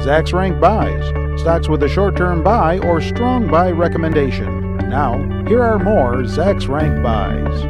Zach's Rank Buys, stocks with a short-term buy or strong buy recommendation. Now, here are more Zach's Rank Buys.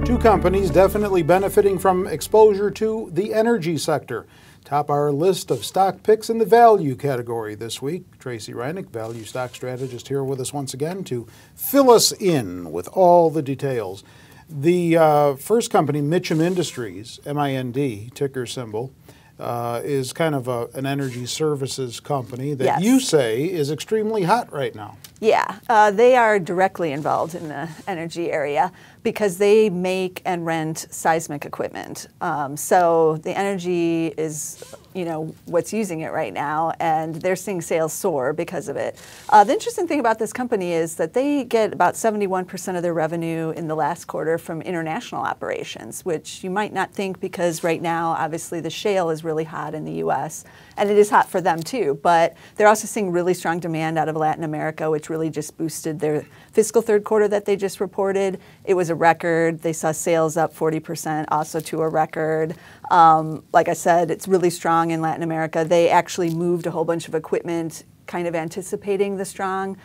Two companies definitely benefiting from exposure to the energy sector. Top our list of stock picks in the value category this week. Tracey Ryniec, value stock strategist, here with us once again to fill us in with all the details. The first company, Mitcham Industries, MIND, ticker symbol, is kind of an energy services company that you say is extremely hot right now. Yeah, they are directly involved in the energy area because they make and rent seismic equipment. So the energy is, what's using it right now, and they're seeing sales soar because of it. The interesting thing about this company is that they get about 71% of their revenue in the last quarter from international operations, which you might not think because right now, obviously, the shale is really hot in the U.S., and it is hot for them too, but they're also seeing really strong demand out of Latin America, which really just boosted their fiscal third quarter that they just reported. It was a record. They saw sales up 40%, also to a record. Like I said, it's really strong in Latin America. They actually moved a whole bunch of equipment kind of anticipating the strong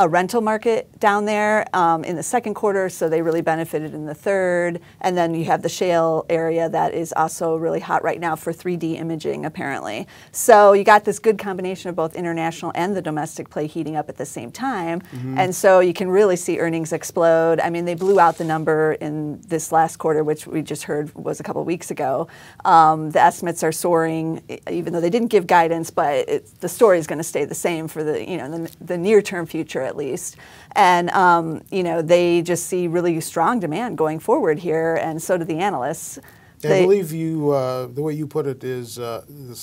rental market down there in the second quarter, so they really benefited in the third. And then you have the shale area that is also really hot right now for 3D imaging, apparently. So you got this good combination of both international and the domestic play heating up at the same time. And so you can really see earnings explode. I mean, they blew out the number in this last quarter, which we just heard was a couple weeks ago. The estimates are soaring, even though they didn't give guidance, but the story is going to stay the same for the near-term future at least. And, they just see really strong demand going forward here, and so do the analysts. I believe you, the way you put it is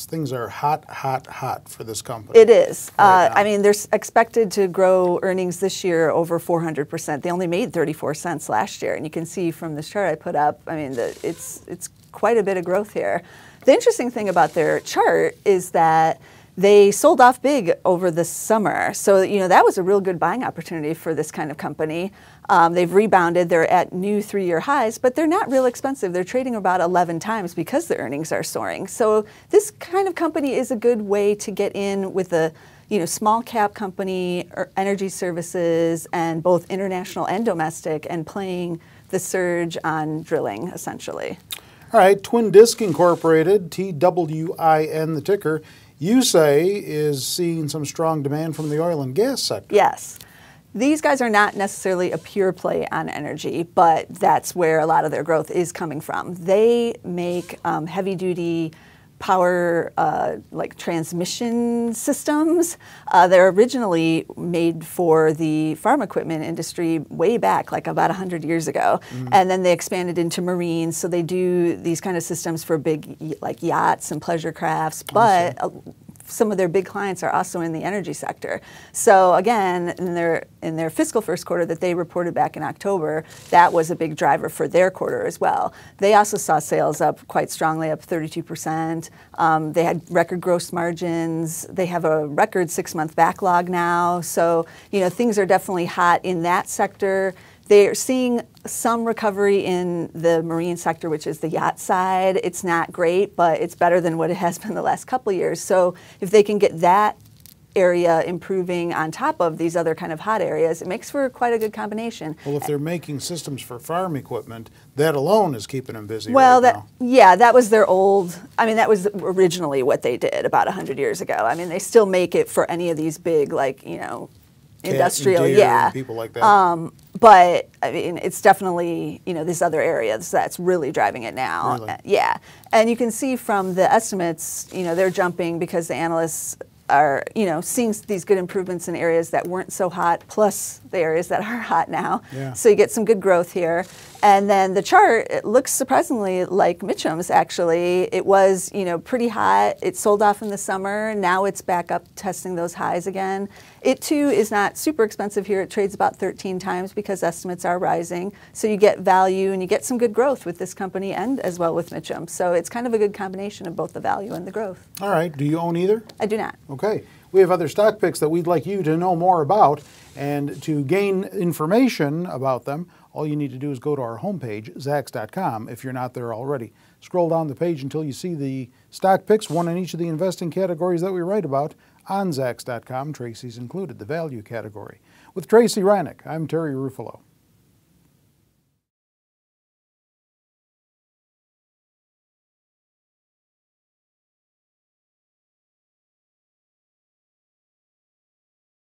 things are hot, hot, hot for this company. It is. Right I mean, they're expected to grow earnings this year over 400%. They only made 34 cents last year, and you can see from this chart I put up, I mean, it's quite a bit of growth here. The interesting thing about their chart is that they sold off big over the summer. So, that was a real good buying opportunity for this kind of company. They've rebounded. They're at new 3-year highs, but they're not real expensive. They're trading about 11 times because the earnings are soaring. So this kind of company is a good way to get in with a small cap company, or energy services, and both international and domestic, and playing the surge on drilling, essentially. All right, Twin Disc Incorporated, TWIN, the ticker, you say is seeing some strong demand from the oil and gas sector. Yes. These guys are not necessarily a pure play on energy, but that's where a lot of their growth is coming from. They make heavy-duty power, like transmission systems. They're originally made for the farm equipment industry way back, like about 100 years ago. And then they expanded into marine, so they do these kind of systems for big like yachts and pleasure crafts, but some of their big clients are also in the energy sector. So again, in their fiscal first quarter that they reported back in October, that was a big driver for their quarter as well. They also saw sales up quite strongly, up 32%. They had record gross margins. They have a record 6-month backlog now. So, things are definitely hot in that sector. They're seeing some recovery in the marine sector, which is the yacht side. It's not great, but it's better than what it has been the last couple of years. So if they can get that area improving on top of these other kind of hot areas, it makes for quite a good combination. Well, if they're making systems for farm equipment, that alone is keeping them busy well, right now. Yeah, that was their old, that was originally what they did about 100 years ago. I mean, they still make it for any of these big, like, industrial, and people like that. But it's definitely this other area that's really driving it now. Really? Yeah, and you can see from the estimates, they're jumping because the analysts are seeing these good improvements in areas that weren't so hot, plus the areas that are hot now. Yeah. So you get some good growth here. And then the chart, it looks surprisingly like Mitcham's actually. It was, pretty hot. It sold off in the summer. Now it's back up testing those highs again. It too is not super expensive here. It trades about 13 times because estimates are rising. So you get value and you get some good growth with this company and as well with Mitcham. So it's kind of a good combination of both the value and the growth. All right. Do you own either? I do not. Okay. We have other stock picks that we'd like you to know more about, and to gain information about them, all you need to do is go to our homepage, Zachs.com, if you're not there already. Scroll down the page until you see the stock picks, one in each of the investing categories that we write about on Zacks.com, Tracey's included, the value category. With Tracey Ryniec, I'm Terry Ruffalo.